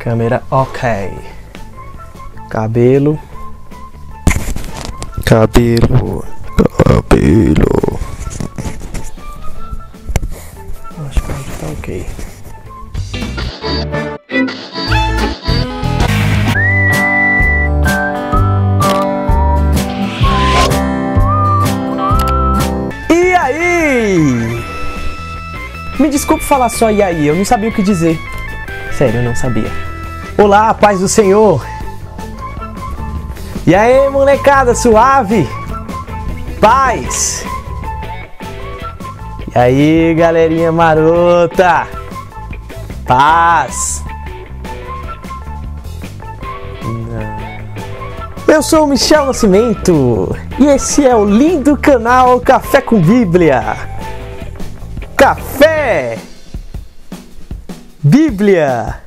Câmera ok. Cabelo. Acho que tá ok. E aí? Me desculpe falar só e aí, eu não sabia o que dizer. Sério, eu não sabia. Olá, paz do Senhor. E aí, molecada, suave? Paz. E aí, galerinha marota? Paz. Não. Eu sou o Michel Nascimento e esse é o lindo canal Café com Bíblia. Café! Bíblia!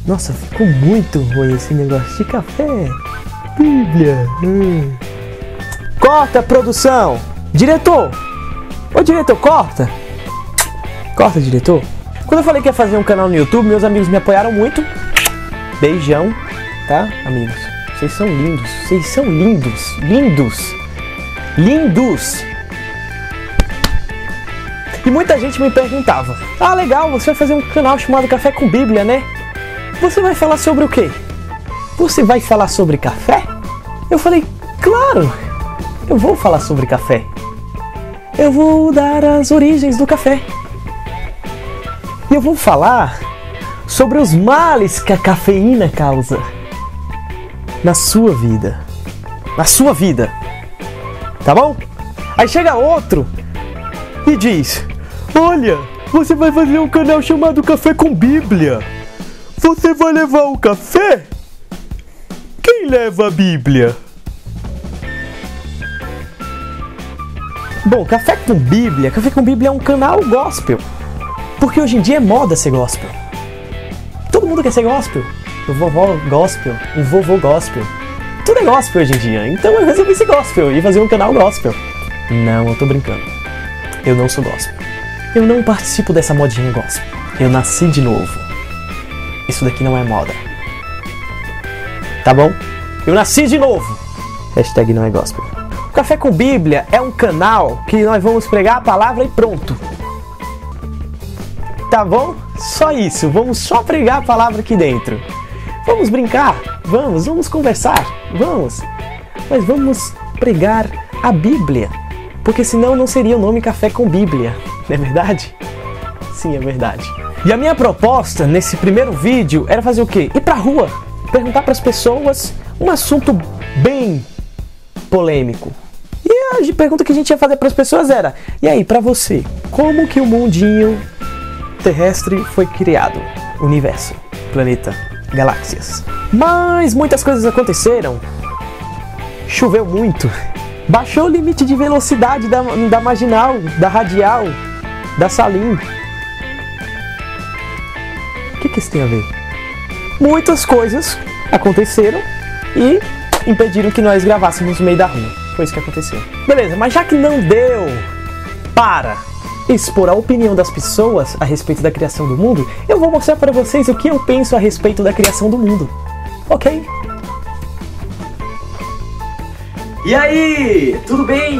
Nossa, ficou muito ruim esse negócio de café. Bíblia. Corta, produção. Diretor. Ô, diretor, corta. Corta, diretor. Quando eu falei que ia fazer um canal no YouTube, meus amigos me apoiaram muito. Beijão, tá, amigos? Vocês são lindos. Vocês são lindos. Lindos. Lindos. E muita gente me perguntava: ah, legal, você vai fazer um canal chamado Café com Bíblia, né? Você vai falar sobre o quê? Você vai falar sobre café? Eu falei, claro, eu vou falar sobre café. Eu vou dar as origens do café. E eu vou falar sobre os males que a cafeína causa na sua vida. Na sua vida. Tá bom? Aí chega outro e diz: olha, você vai fazer um canal chamado Café com Bíblia. Você vai levar o café? Quem leva a Bíblia? Bom, Café com Bíblia é um canal gospel. Porque hoje em dia é moda ser gospel. Todo mundo quer ser gospel. O vovó gospel, o vovô gospel. Tudo é gospel hoje em dia. Então eu resolvi ser gospel e fazer um canal gospel. Não, eu tô brincando. Eu não sou gospel. Eu não participo dessa modinha gospel. Eu nasci de novo. Isso daqui não é moda. Tá bom? Eu nasci de novo. Hashtag não é gospel. O Café com Bíblia é um canal que nós vamos pregar a palavra e pronto. Tá bom? Só isso. Vamos só pregar a palavra aqui dentro. Vamos brincar? Vamos conversar? Vamos. Mas vamos pregar a Bíblia. Porque senão não seria o nome Café com Bíblia. Não é verdade? Sim, é verdade. E a minha proposta nesse primeiro vídeo era fazer o quê? Ir pra rua, perguntar para as pessoas um assunto bem polêmico. E a pergunta que a gente ia fazer para as pessoas era: e aí, para você, como que o mundinho terrestre foi criado? Universo, planeta, galáxias. Mas muitas coisas aconteceram. Choveu muito. Baixou o limite de velocidade da marginal, da radial, da Salim. O que isso tem a ver? Muitas coisas aconteceram e impediram que nós gravássemos no meio da rua. Foi isso que aconteceu. Beleza, mas já que não deu para expor a opinião das pessoas a respeito da criação do mundo, eu vou mostrar para vocês o que eu penso a respeito da criação do mundo. Ok? E aí, tudo bem?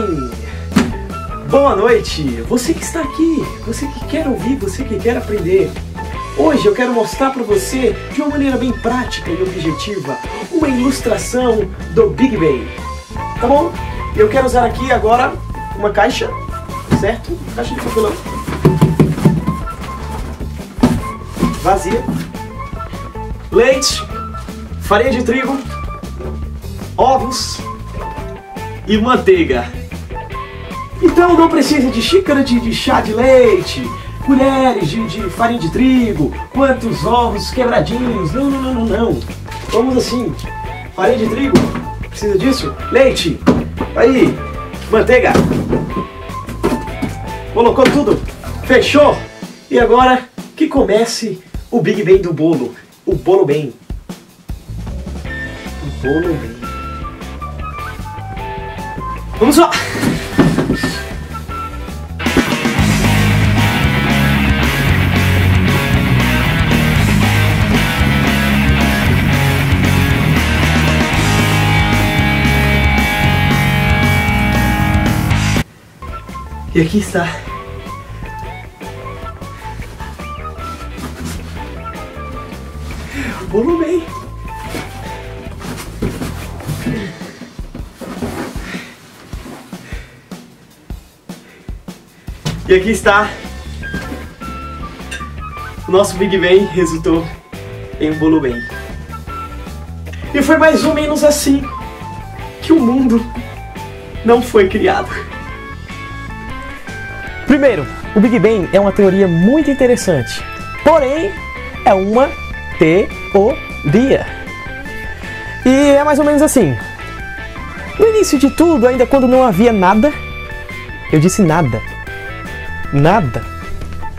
Boa noite! Você que está aqui, você que quer ouvir, você que quer aprender. Hoje eu quero mostrar para você, de uma maneira bem prática e objetiva, uma ilustração do Big Bang. Tá bom? Eu quero usar aqui agora uma caixa, certo? Caixa de papelão. Vazia. Leite, farinha de trigo, ovos e manteiga. Então não precisa de xícara de chá de leite, colheres de farinha de trigo, quantos ovos quebradinhos. Não. Vamos assim: farinha de trigo, precisa disso, leite, aí, manteiga. Colocou tudo, fechou. E agora que comece o Big Bang do bolo. O bolo bem. O bolo bem. Vamos lá! E aqui está o bolo bem. E aqui está o nosso Big Bang, resultou em um bolo bem. E foi mais ou menos assim que o mundo não foi criado. Primeiro, o Big Bang é uma teoria muito interessante, porém é uma teoria. E é mais ou menos assim. No início de tudo, ainda quando não havia nada, eu disse nada. Nada.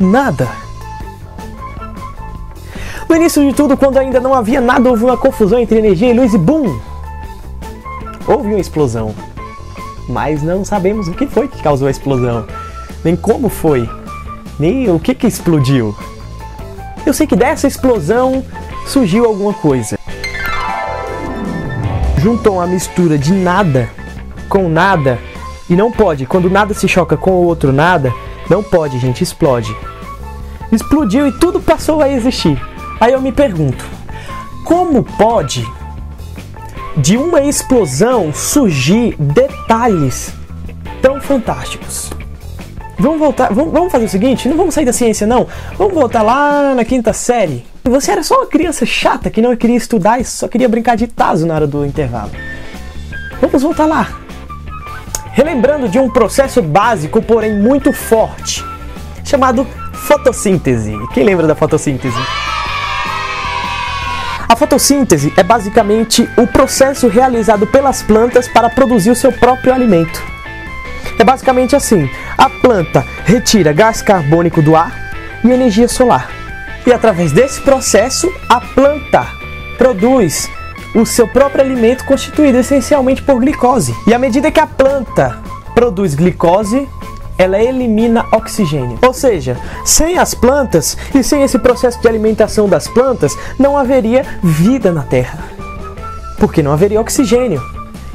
Nada. No início de tudo, quando ainda não havia nada, houve uma confusão entre energia e luz e BUM! Houve uma explosão. Mas não sabemos o que foi que causou a explosão. Nem como foi. Nem o que explodiu. Eu sei que dessa explosão surgiu alguma coisa. Juntou uma mistura de nada com nada. E não pode. Quando nada se choca com o outro nada, não pode, gente. Explode. Explodiu e tudo passou a existir. Aí eu me pergunto, como pode de uma explosão surgir detalhes tão fantásticos? Vamos voltar, vamos fazer o seguinte, não vamos sair da ciência não, vamos voltar lá na 5ª série. Você era só uma criança chata que não queria estudar e só queria brincar de tazo na hora do intervalo. Vamos voltar lá. Relembrando de um processo básico, porém muito forte, chamado fotossíntese. Quem lembra da fotossíntese? A fotossíntese é basicamente o processo realizado pelas plantas para produzir o seu próprio alimento. É basicamente assim, a planta retira gás carbônico do ar e energia solar. E através desse processo, a planta produz o seu próprio alimento constituído essencialmente por glicose. E à medida que a planta produz glicose, ela elimina oxigênio. Ou seja, sem as plantas e sem esse processo de alimentação das plantas, não haveria vida na Terra. Porque não haveria oxigênio.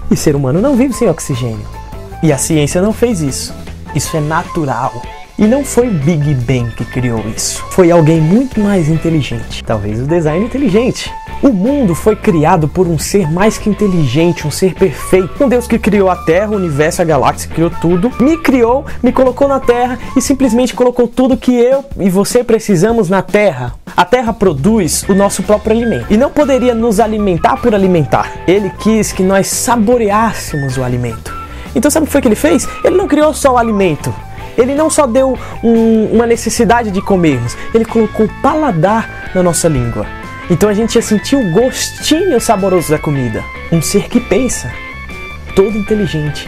E ser humano não vive sem oxigênio. E a ciência não fez isso. Isso é natural. E não foi o Big Bang que criou isso. Foi alguém muito mais inteligente. Talvez o design inteligente. O mundo foi criado por um ser mais que inteligente, um ser perfeito. Um Deus que criou a Terra, o universo, a galáxia, criou tudo. Me criou, me colocou na Terra e simplesmente colocou tudo que eu e você precisamos na Terra. A Terra produz o nosso próprio alimento. E não poderia nos alimentar por alimentar. Ele quis que nós saboreássemos o alimento. Então sabe o que foi que ele fez? Ele não criou só o alimento. Ele não só deu uma necessidade de comermos. Ele colocou paladar na nossa língua. Então a gente ia sentir o gostinho saboroso da comida. Um ser que pensa, todo inteligente,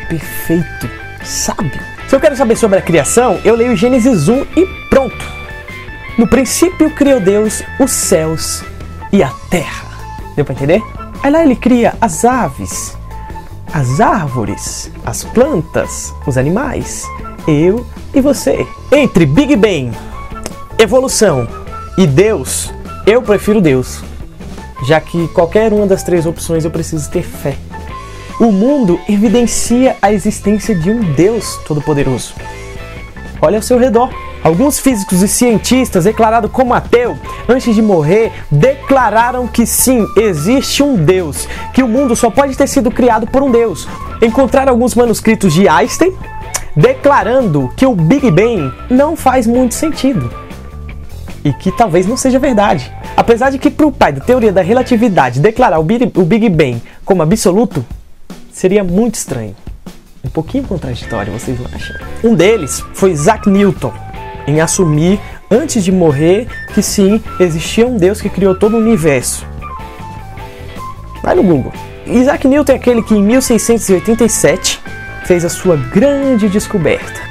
perfeito, sábio. Se eu quero saber sobre a criação, eu leio Gênesis 1 e pronto. No princípio criou Deus os céus e a terra. Deu para entender? Aí lá ele cria as aves, as árvores, as plantas, os animais, eu e você. Entre Big Bang, evolução e Deus, eu prefiro Deus, já que qualquer uma das três opções eu preciso ter fé. O mundo evidencia a existência de um Deus todo-poderoso. Olha ao seu redor. Alguns físicos e cientistas, declarados como ateu, antes de morrer, declararam que sim, existe um Deus, que o mundo só pode ter sido criado por um Deus. Encontraram alguns manuscritos de Einstein, declarando que o Big Bang não faz muito sentido. E que talvez não seja verdade. Apesar de que para o pai da teoria da relatividade declarar o Big Bang como absoluto, seria muito estranho. Um pouquinho contraditório, vocês não acham? Um deles foi Isaac Newton, em assumir, antes de morrer, que sim, existia um Deus que criou todo o universo. Vai no Google. Isaac Newton é aquele que em 1687 fez a sua grande descoberta.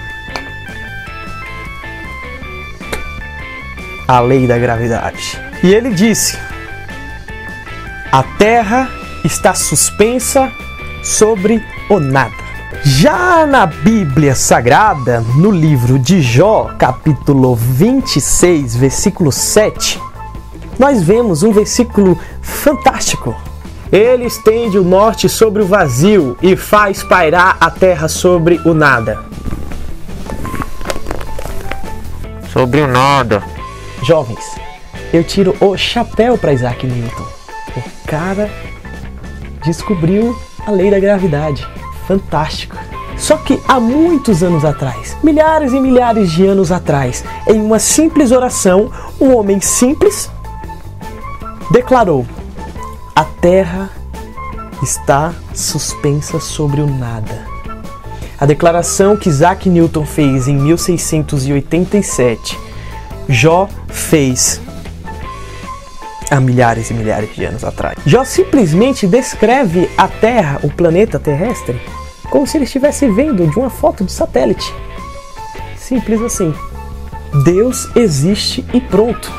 A lei da gravidade. E ele disse: a Terra está suspensa sobre o nada. Já na Bíblia Sagrada, no livro de Jó, capítulo 26, versículo 7, nós vemos um versículo fantástico. Ele estende o norte sobre o vazio e faz pairar a terra sobre o nada. sobre o nada. Jovens, eu tiro o chapéu para Isaac Newton. O cara descobriu a lei da gravidade. Fantástico. Só que há muitos anos atrás, milhares e milhares de anos atrás, em uma simples oração, um homem simples declarou: a Terra está suspensa sobre o nada. A declaração que Isaac Newton fez em 1687, Jó fez há milhares e milhares de anos atrás. Jó simplesmente descreve a Terra, o planeta terrestre, como se ele estivesse vendo de uma foto de satélite. Simples assim. Deus existe e pronto.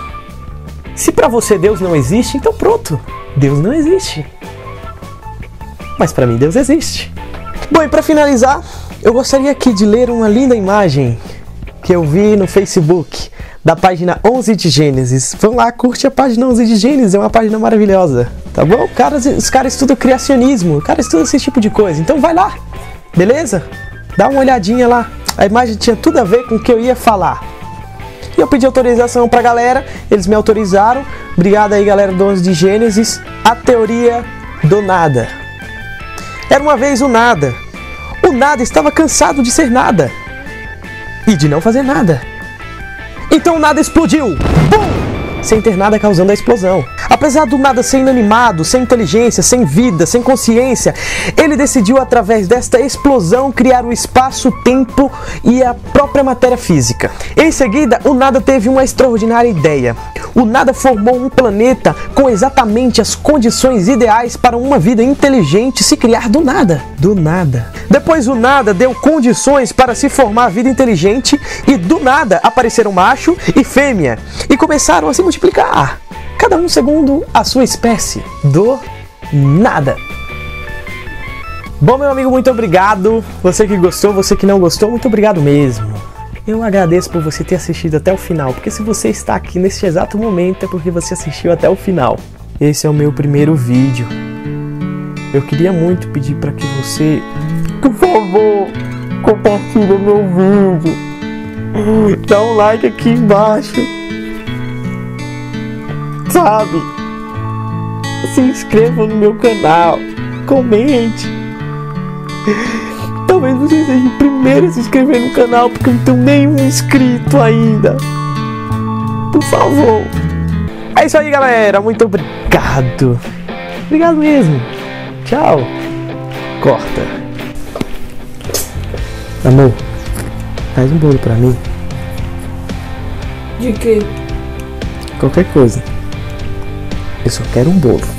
Se para você Deus não existe, então pronto. Deus não existe. Mas para mim Deus existe. Bom, e para finalizar, eu gostaria aqui de ler uma linda imagem que eu vi no Facebook da página 11 de Gênesis. Vão lá, curte a página 11 de Gênesis, é uma página maravilhosa, tá bom? Os caras estudam criacionismo, o cara estuda esse tipo de coisa, então vai lá, beleza? Dá uma olhadinha lá, a imagem tinha tudo a ver com o que eu ia falar. E eu pedi autorização pra galera, eles me autorizaram. Obrigado aí, galera do 11 de Gênesis. A teoria do nada. Era uma vez o nada. O nada estava cansado de ser nada e de não fazer nada. Então o nada explodiu, BUM! Sem ter nada causando a explosão. Apesar do nada ser inanimado, sem inteligência, sem vida, sem consciência, ele decidiu, através desta explosão, criar o espaço, o tempo e a própria matéria física. Em seguida, o nada teve uma extraordinária ideia. O nada formou um planeta com exatamente as condições ideais para uma vida inteligente se criar do nada. Do nada. Depois o nada deu condições para se formar vida inteligente e do nada apareceram macho e fêmea e começaram a se multiplicar. Cada um segundo a sua espécie. Do nada. Bom, meu amigo, muito obrigado. Você que gostou, você que não gostou, muito obrigado mesmo. Eu agradeço por você ter assistido até o final, porque se você está aqui neste exato momento é porque você assistiu até o final. Esse é o meu primeiro vídeo. Eu queria muito pedir para que você, por favor, compartilhe meu vídeo. Dá um like aqui embaixo. Sabe? Se inscreva no meu canal. Comente. Talvez você seja o primeiro a se inscrever no canal, porque eu não tenho nenhum inscrito ainda. Por favor. É isso aí, galera. Muito obrigado. Obrigado mesmo. Tchau. Corta. Amor, faz um bolo pra mim. De quê? Qualquer coisa. Eu só quero um bolo.